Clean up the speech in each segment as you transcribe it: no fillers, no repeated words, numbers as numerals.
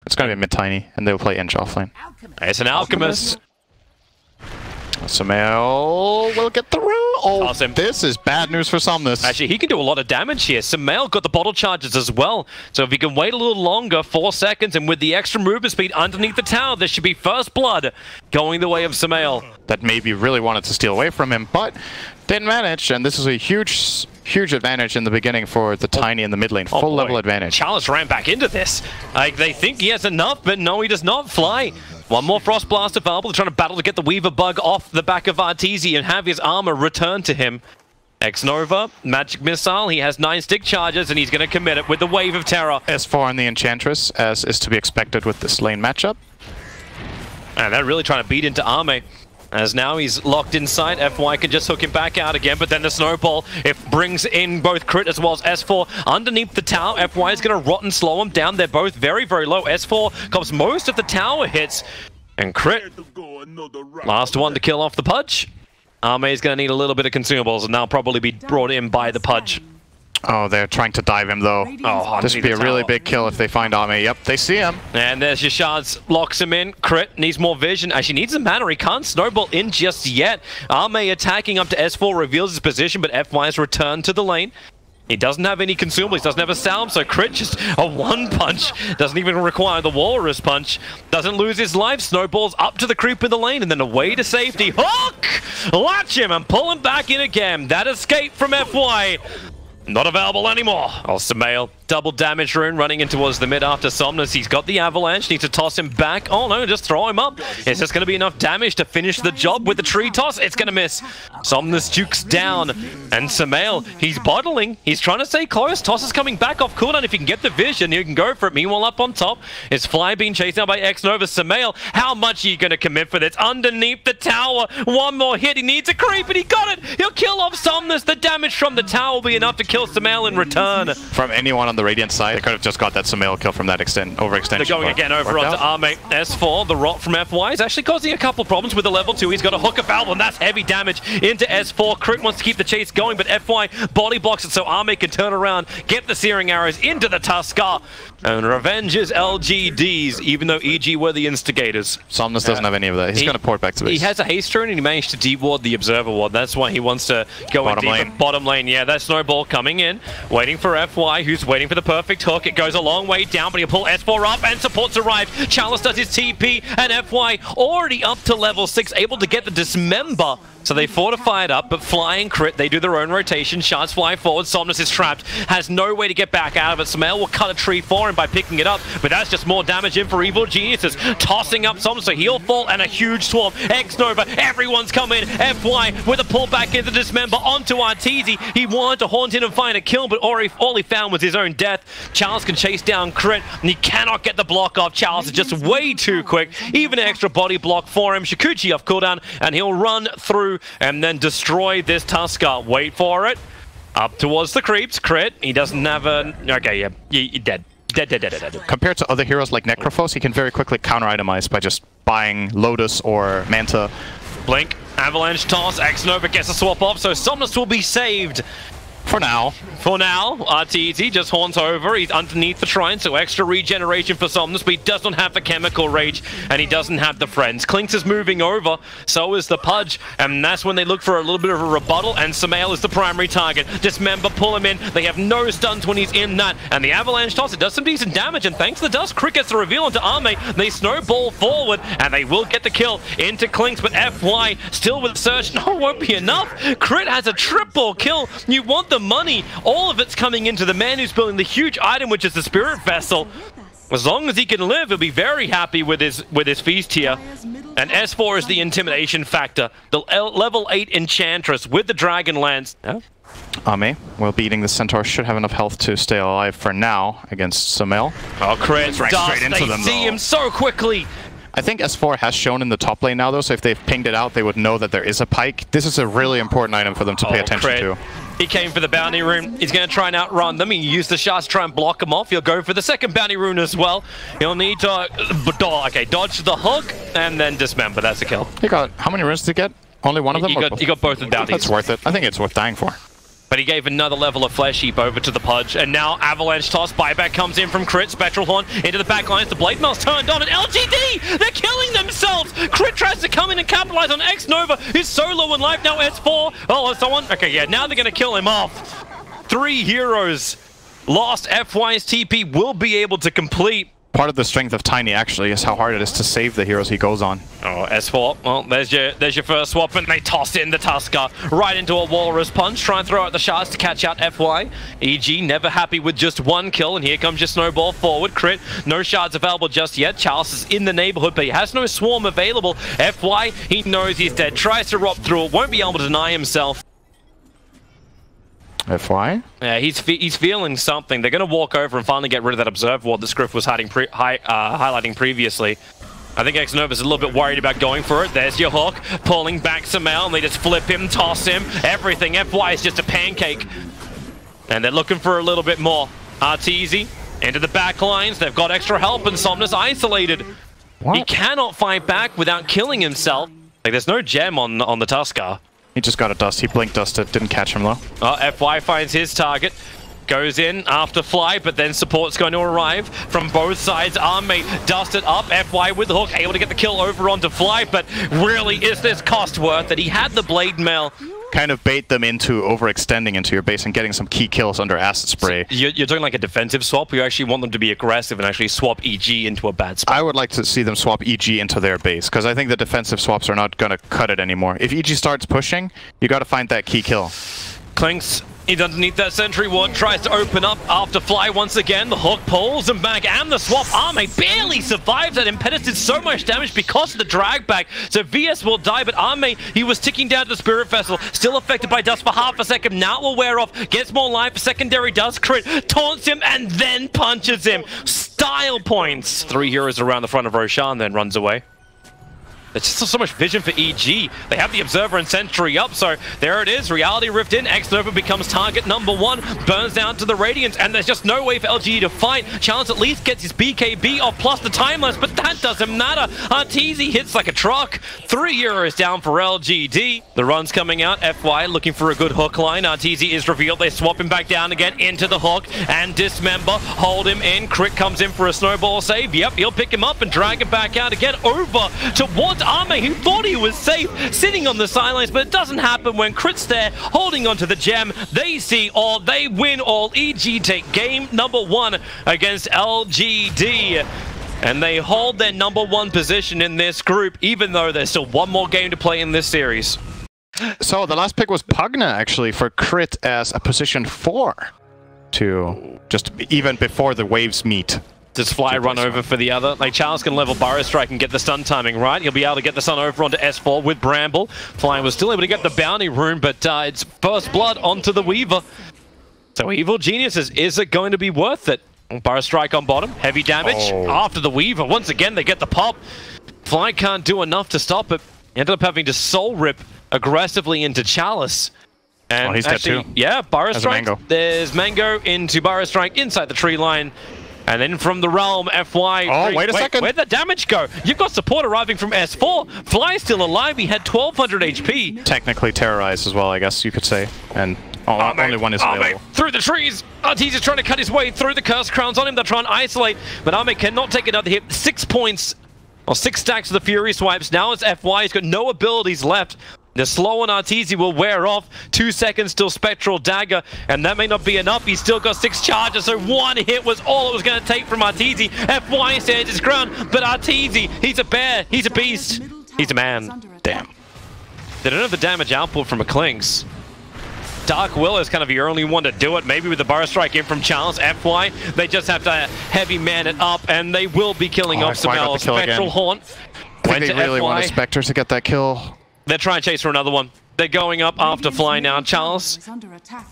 It's going to be mid-tiny, and they'll play Inch offlane. It's an Alchemist. Sumail will get the root. Oh, this is bad news for Somnus. Actually, he can do a lot of damage here. Sumail got the bottle charges as well. So if he can wait a little longer, 4 seconds, and with the extra movement speed underneath the tower, there should be first blood going the way of Sumail. That maybe really wanted to steal away from him, but didn't manage. And this is a huge advantage in the beginning for the Tiny in the mid lane. Full level advantage. Chalice ran back into this. Like, they think he has enough, but no, he does not fly. One more Frost Blast available. They're trying to battle to get the Weaver bug off the back of Arteezy and have his armor return to him. X-Nova, Magic Missile. He has 9 stick charges and he's going to commit it with the Wave of Terror. S4 on the Enchantress, as is to be expected with this lane matchup. And they're really trying to beat into Ame. As now he's locked inside, FY can just hook him back out again, but then the snowball, it brings in both Crit as well as S4 underneath the tower. FY is going to rot and slow him down. They're both very, very low. S4 cops most of the tower hits, and Crit, last one to kill off the Pudge. Ame is going to need a little bit of consumables, and they'll probably be brought in by the Pudge. Oh, they're trying to dive him though. Oh, this would be a really big kill if they find Ame. Yep, they see him. And there's your shards, locks him in. Crit needs more vision. Actually needs a mana. He can't snowball in just yet. Ame attacking up to S4 reveals his position, but FY's returned to the lane. He doesn't have any consumables, doesn't have a sound, so Crit just a one punch. Doesn't even require the Walrus punch. Doesn't lose his life. Snowballs up to the creep in the lane and then away to safety. Hook! Latch him and pull him back in again. That escape from FY. Not available anymore. Oh, Sumail, double damage rune running in towards the mid after Somnus. He's got the avalanche, needs to toss him back. Oh no, just throw him up. It's just going to be enough damage to finish the job with the tree toss. It's going to miss. Somnus jukes down. And Sumail, he's bottling. He's trying to stay close. Toss is coming back off cooldown. If he can get the vision, he can go for it. Meanwhile, up on top is Fly being chased down by X-Nova. Sumail, how much are you going to commit for this? Underneath the tower. One more hit. He needs a creep and he got it. He'll kill off Somnus. The damage from the tower will be enough to kill Sumail in return. From anyone on the Radiant side, they could have just got that Sumail kill from that overextension. They're going again over onto Ame. S4, the rot from FY is actually causing a couple of problems with the level 2. He's got a hook of valve and that's heavy damage into S4. Crit wants to keep the chase going, but FY body blocks it so Ame can turn around, get the searing arrows into the Tuskar, and revenges LGDs, even though EG were the instigators. Somnus doesn't have any of that. He's going to port back to base. He has a haste rune and he managed to deward the Observer Ward. That's why he wants to go in deep. Bottom lane, yeah, that snowball coming in. Waiting for FY, who's waiting for the perfect hook. It goes a long way down, but he'll pull S4 up and supports arrive. Chalice does his TP, and FY already up to level 6, able to get the Dismember. So they fortify it up, but Fly and Crit, they do their own rotation. Shards fly forward, Somnus is trapped, has no way to get back out of it. Sumail will cut a tree for him by picking it up, but that's just more damage in for Evil Geniuses. Tossing up Somnus, so he'll fall, and a huge swarm. X-Nova, everyone's coming. FY with a pullback into Dismember onto Arteezy. He wanted to haunt in and find a kill, but all he found was his own death. Chalice can chase down Crit, and he cannot get the block off. Chalice is just way too quick. Even an extra body block for him. Shikuchi off cooldown, and he'll run through and then destroy this Tuskar. Wait for it. Up towards the creeps. Crit. He doesn't have a... Okay, yeah. You're dead. Dead. Compared to other heroes like Necrophos, he can very quickly counter-itemize by just buying Lotus or Manta. Blink. Avalanche toss. X-Nova gets a swap off, so Somnus will be saved. For now. Arteezy just haunts over. He's underneath the shrine, so extra regeneration for Somnus, but he does not have the Chemical Rage, and he doesn't have the Friends. Clinks is moving over, so is the Pudge, and that's when they look for a little bit of a rebuttal, and Sumail is the primary target. Dismember, pull him in. They have no stuns when he's in that, and the Avalanche toss, it does some decent damage, and thanks to the Dust, Crit gets the reveal onto Ame. They snowball forward, and they will get the kill into Clinks, but FY still with Search. No, it won't be enough. Crit has a triple kill. You want the money. All of it's coming into the man who's building the huge item, which is the Spirit Vessel. As long as he can live, he'll be very happy with his feast here. And S4 is the intimidation factor. The level 8 Enchantress with the Dragon Lance. Yeah. Ame, while beating the Centaur, should have enough health to stay alive for now against Sumail. Oh, Crit, right straight into them, see him so quickly. I think S4 has shown in the top lane now, though, so if they've pinged it out, they would know that there is a pike. This is a really important item for them to pay attention to. He came for the bounty rune. He's going to try and outrun them. He used the shards to try and block him off. He'll go for the second bounty rune as well. He'll need to dodge the hook and then Dismember. That's a kill. He got, how many runes did he get? Only one of them? He got both of the bounties. That's worth it. I think it's worth dying for. But he gave another level of Flesh Heap over to the Pudge. And now Avalanche Toss. Buyback comes in from Crit. Spectral Horn into the back lines. The Blade Mail's turned on. And LGD! They're killing themselves! Crit tries to come in and capitalize on X-Nova. He's so low in life now. S4. Oh, someone? Okay, yeah. Now they're going to kill him off. 3 heroes lost. FY's TP will be able to complete. Part of the strength of Tiny actually is how hard it is to save the heroes he goes on. Oh, S4. Well, there's your first swap, and they toss in the Tusker right into a Walrus Punch. Try and throw out the shards to catch out FY. EG never happy with just 1 kill, and here comes your snowball forward. Crit, no shards available just yet. Charles is in the neighborhood, but he has no swarm available. FY, he knows he's dead. Tries to rob through it, won't be able to deny himself. FY? Yeah, he's feeling something. They're going to walk over and finally get rid of that Observe Ward that Scriff was highlighting previously. I think X-Nova's a little bit worried about going for it. There's your hook, pulling back Samel, and they just flip him, toss him, everything. FY is just a pancake. And they're looking for a little bit more. Arteezy into the back lines. They've got extra help, and Somnus isolated. What? He cannot fight back without killing himself. Like, there's no gem on the Tusker. He just got a dust. He blink dusted. Didn't catch him though. Oh, FY finds his target. Goes in after Fly, but then support's going to arrive from both sides. Army dusted up. FY with the hook, able to get the kill over onto Fly, but really, is this cost worth it? He had the Blade Mail. Kind of bait them into overextending into your base and getting some key kills under Acid Spray. So you're doing like a defensive swap? You actually want them to be aggressive and actually swap EG into a bad spot? I would like to see them swap EG into their base, because I think the defensive swaps are not going to cut it anymore. If EG starts pushing, you got to find that key kill. Clinks. He's underneath that sentry ward, tries to open up after Fly once again. The hook pulls him back, and the swap. Arme barely survives that. Impetus did so much damage because of the drag back. So VS will die, but Arme, he was ticking down to the Spirit Vessel, still affected by dust for half a second. Now it will wear off, gets more life. Secondary does crit, taunts him, and then punches him. Style points. 3 heroes around the front of Roshan, then runs away. There's just so much vision for EG. They have the Observer and Sentry up, so there it is. Reality Rift in. X-Nova becomes target number 1. Burns down to the Radiance, and there's just no way for LGD to fight. Challenge at least gets his BKB off, plus the timeless, but that doesn't matter. Arteezy hits like a truck. 3 heroes down for LGD. The run's coming out. FY looking for a good hook line. Arteezy is revealed. They swap him back down again into the hook and dismember. Hold him in. Crit comes in for a snowball save. Yep, he'll pick him up and drag him back out again over towards Arme, who thought he was safe, sitting on the sidelines, but it doesn't happen when Crit's there, holding onto the gem. They see all, they win all. EG take game number 1 against LGD. And they hold their number 1 position in this group, even though there's still 1 more game to play in this series. So the last pick was Pugna, actually, for Crit as a position 4. To just even before the waves meet. Does Fly run over for the other? Like, Charles can level Burrow Strike and get the stun timing right. He'll be able to get the stun over onto S4 with Bramble. Fly was still able to get the bounty rune, but it's first blood onto the Weaver. So Evil Geniuses, is it going to be worth it? Burrow Strike on bottom, heavy damage after the Weaver. Once again, they get the pop. Fly can't do enough to stop it. Ended up having to Soul Rip aggressively into Chalice. And he's actually, dead too. Yeah, Burrow Strike. Mango. There's Mango into Burrow Strike inside the tree line. And then from the realm, FY... Oh, wait a second. Where'd the damage go? You've got support arriving from S4. Fly's still alive. He had 1200 HP. Technically terrorized as well, I guess you could say. And only one is available. Through the trees. Arteezy is trying to cut his way through. The Curse Crowns on him. They're trying to isolate. But Arme cannot take another hit. 6 points. Or 6 stacks of the Fury Swipes. Now it's FY. He's got no abilities left. The slow on Arteezy will wear off. 2 seconds till Spectral Dagger, and that may not be enough. He's still got 6 charges, so 1 hit was all it was going to take from Arteezy. FY stands his ground, but Arteezy, he's a bear, he's a beast, he's a man. Damn. They don't have the damage output from a Clinks. Dark Will is kind of your only one to do it, maybe with the Burrow Strike in from Charles. FY, they just have to heavy man it up, and they will be killing off Samel. Spectral Haunt. I think they really want a Spectre to get that kill. They're trying to chase for another one. They're going up after Fly now. Charles,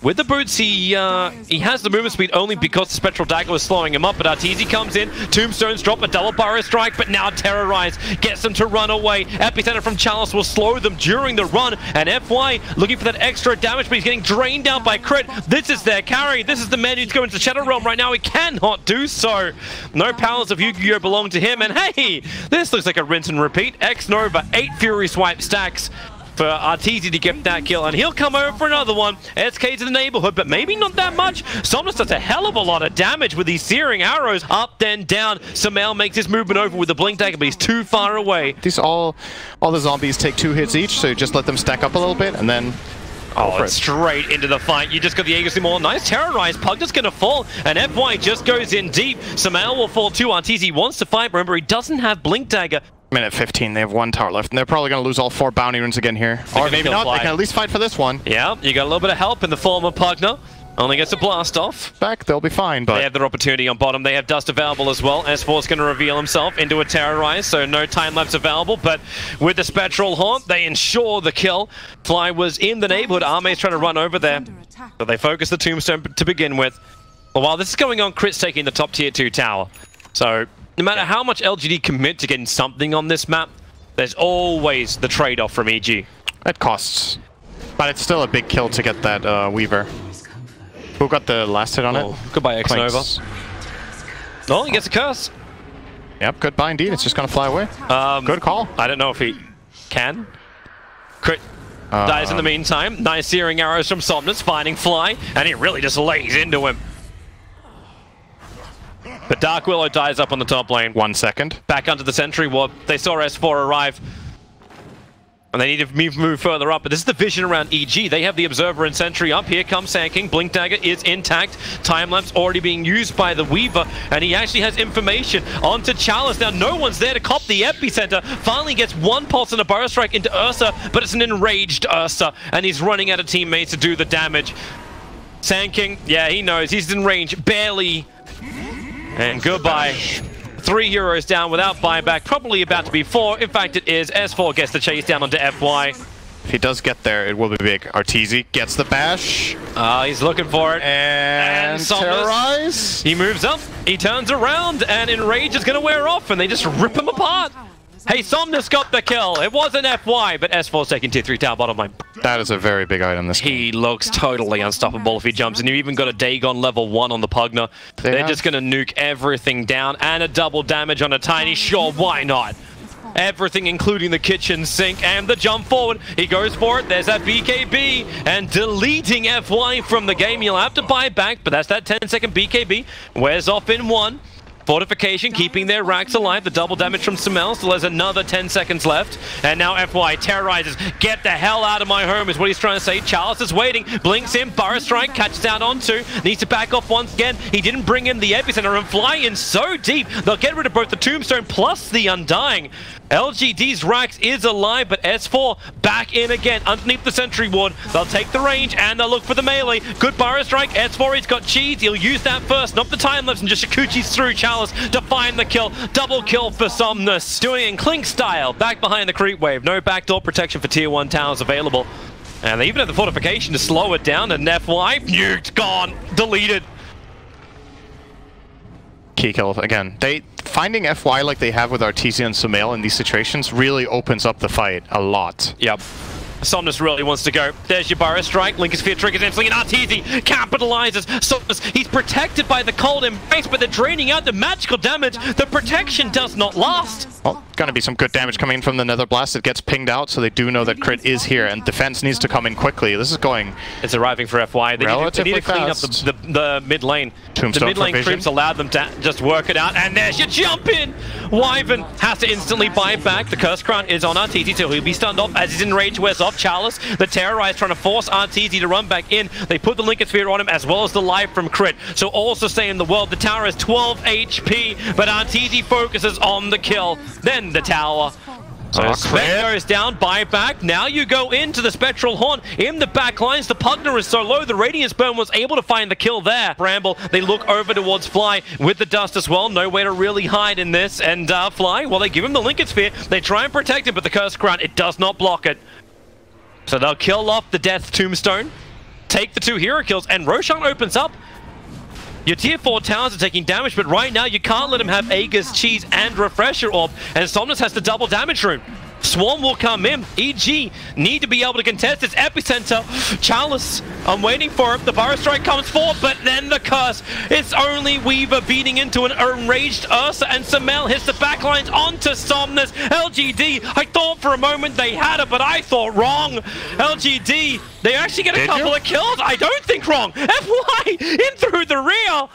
with the boots, he has the movement speed only because the Spectral Dagger was slowing him up, but Arteezy comes in, Tombstones drop a double Burrow Strike, but now Terrorize gets them to run away. Epicenter from Charles will slow them during the run, and FY looking for that extra damage, but he's getting drained out by Crit. This is their carry. This is the man who's going to the Shadow Realm right now. He cannot do so. No powers of Yu-Gi-Oh! Belong to him, and hey, this looks like a rinse and repeat. X-Nova, 8 Fury Swipe stacks. for Arteezy to get that kill, and he'll come over for another one. SK's in the neighborhood, but maybe not that much. Somnus does a hell of a lot of damage with these searing arrows. Up, then down. SyndereN makes his movement over with the blink dagger, but he's too far away. These all the zombies take 2 hits each, so you just let them stack up a little bit, and then... Oh, it's straight into the fight. You just got the Aegis more. Nice terrorize. Pugna's gonna fall, and FY just goes in deep. SyndereN will fall too. Arteezy wants to fight. Remember, he doesn't have blink dagger. Minute 15, they have 1 tower left, and they're probably going to lose all 4 bounty runes again here. Or maybe not, they can at least fight for this one. Yeah, you got a little bit of help in the form of Pugna. Only gets a blast off. Back, they'll be fine, but... They have their opportunity on bottom. They have Dust available as well. S4's going to reveal himself into a Terrorize, so no time-lapse available. But with the Spectral Haunt, they ensure the kill. Fly was in the neighborhood. Arme's trying to run over there. So they focus the Tombstone to begin with. But while this is going on, Crit's taking the top tier 2 tower. So no matter how much LGD commit to getting something on this map, there's always the trade-off from EG. It costs. But it's still a big kill to get that Weaver. Who got the last hit on it? Goodbye, X-Nova. Oh, he gets a curse. Yep, goodbye indeed. It's just going to fly away. Good call. I don't know if he can. Crit dies in the meantime. Nice searing arrows from Somnus, finding Fly, and he really just lays into him. But Dark Willow dies up on the top lane. 1 second. Back onto the Sentry Warp. They saw S4 arrive. And they need to move further up, but this is the vision around EG. They have the Observer and Sentry up. Here comes Sand King. Blink Dagger is intact. Time-lapse already being used by the Weaver, and he actually has information onto Chalice. Now, no one's there to cop the epicenter. Finally gets 1 pulse and a Burrow Strike into Ursa, but it's an enraged Ursa, and he's running out of teammates to do the damage. Sand King, yeah, he knows. He's in range, barely. And goodbye. 3 heroes down without buyback, probably about to be 4. In fact, it is. S4 gets the chase down onto FY. If he does get there, it will be big. Arteezy gets the bash. He's looking for it. And Terrorize. He moves up, he turns around, and Enrage is going to wear off, and they just rip him apart. Hey, Somnus got the kill. It wasn't FY, but S4's taking tier 3 tower bottom lane. That is a very big item this game. He looks totally unstoppable if he jumps, and you even got a Dagon level 1 on the Pugna. They're just going to nuke everything down, and a double damage on a Tiny. Sure, why not? Everything, including the kitchen sink, and the jump forward. He goes for it. There's that BKB, and deleting FY from the game. You'll have to buy back, but that's that 10-second BKB. Wears off in 1. Fortification, keeping their racks alive. The double damage from SyndereN, still has another 10 seconds left. And now FY terrorizes. Get the hell out of my home is what he's trying to say. Chalice is waiting. Blinks in. Burrow Strike catches down on 2. Needs to back off once again. He didn't bring in the epicenter and fly in so deep. They'll get rid of both the Tombstone plus the Undying. LGD's racks is alive, but S4 back in again underneath the Sentry Ward. They'll take the range and they'll look for the melee. Good Burrow Strike. S4, he's got cheese. He'll use that first. Not the time lapse, and just Shakuchi's through Chalice to find the kill. Double kill for Somnus. Doing it in Clink style. Back behind the creep wave. No backdoor protection for tier 1 towers available. And they even have the fortification to slow it down. And FY nuked, gone, deleted. Key kill again. Finding FY like they have with Arteezy and SyndereN in these situations really opens up the fight a lot. Yep. Somnus really wants to go. There's your Burrow Strike. Lincoln Sphere triggers instantly, and Arteezy capitalizes. Somnus, he's protected by the cold embrace, but they're draining out the magical damage. The protection does not last. Well, gonna be some good damage coming in from the Nether Blast. It gets pinged out, so they do know that Crit is here, and defense needs to come in quickly. This is going... It's arriving for FY. They need to clean up the mid lane. Tombstone the mid lane creeps allowed them to just work it out, and there's your jump in! Wyvern has to instantly buy back. The Curse Crown is on Arteezy, so he'll be stunned off as he's in range. Wears off Chalice. The Terrorize trying to force Arteezy to run back in. They put the Lincoln Sphere on him, as well as the life from Crit. So all sustain in the world. The tower has 12 HP, but Arteezy focuses on the kill. Then the tower. So Spec goes down, buyback. Now you go into the Spectral Haunt in the back lines. The Pugna is so low, the Radiance Burn was able to find the kill there. Bramble, they look over towards Fly with the Dust as well. Nowhere to really hide in this. And Fly, well, they give him the Lincoln Sphere. They try and protect him, but the Curse Crown, it does not block it. So they'll kill off the Death Tombstone, take the 2 hero kills, and Roshan opens up. Your tier 4 towers are taking damage, but right now you can't let him have Aegis, Cheese, and Refresher Orb, and Somnus has the double damage rune. Swarm will come in. EG need to be able to contest this epicenter. Chalice, I'm waiting for it. The Burrow Strike comes forward, but then the curse. It's only Weaver beating into an enraged Ursa, and Samel hits the backlines onto Somnus. LGD, I thought for a moment they had it, but I thought wrong. LGD, they actually get a couple of kills. I don't think wrong. FY in through the rear.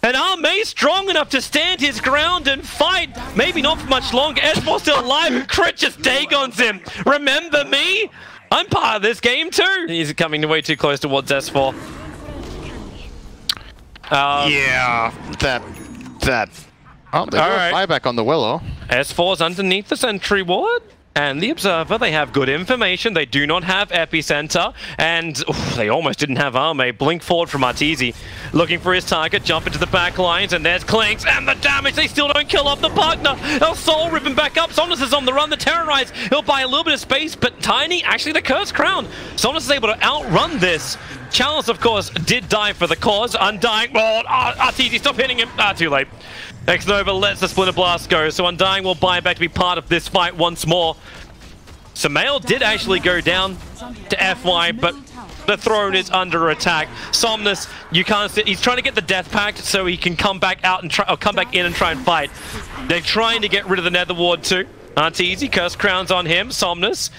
And Arme strong enough to stand his ground and fight. Maybe not for much longer. S4 still alive, and Crit just Dagons him. Remember me? I'm part of this game too. He's coming way too close towards S4. Yeah, that. Oh, they will fly back on the Willow. S4's underneath the sentry ward. And the Observer, they have good information. They do not have Epicenter. And they almost didn't have Arme. Blink forward from Arteezy. Looking for his target, jump into the back lines, and there's Clinks. And the damage, they still don't kill off the partner. El Sol ripping back up. Somnus is on the run, the Terrorize. He'll buy a little bit of space, but Tiny, actually the Curse Crown. Somnus is able to outrun this. Chalice, of course, did die for the cause. Undying. Oh, Arteezy, stop hitting him. Too late. Xnova lets the Splinter Blast go, so Undying will buy back to be part of this fight once more. Samel did actually go down to FY, but the throne is under attack. Somnus, you can't see, he's trying to get the Death Pact so he can come back out and try, or come back in and try and fight. They're trying to get rid of the Nether Ward too. Arteezy, Curse Crown's on him. Somnus.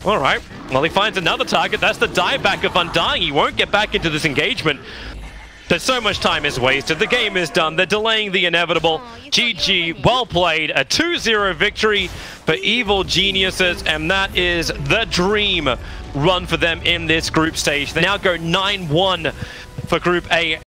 Alright, well he finds another target. That's the dieback of Undying. He won't get back into this engagement. There's so much time is wasted. The game is done. They're delaying the inevitable. GG, well played. A 2-0 victory for Evil Geniuses, and that is the dream run for them in this group stage. They now go 9-1 for Group A.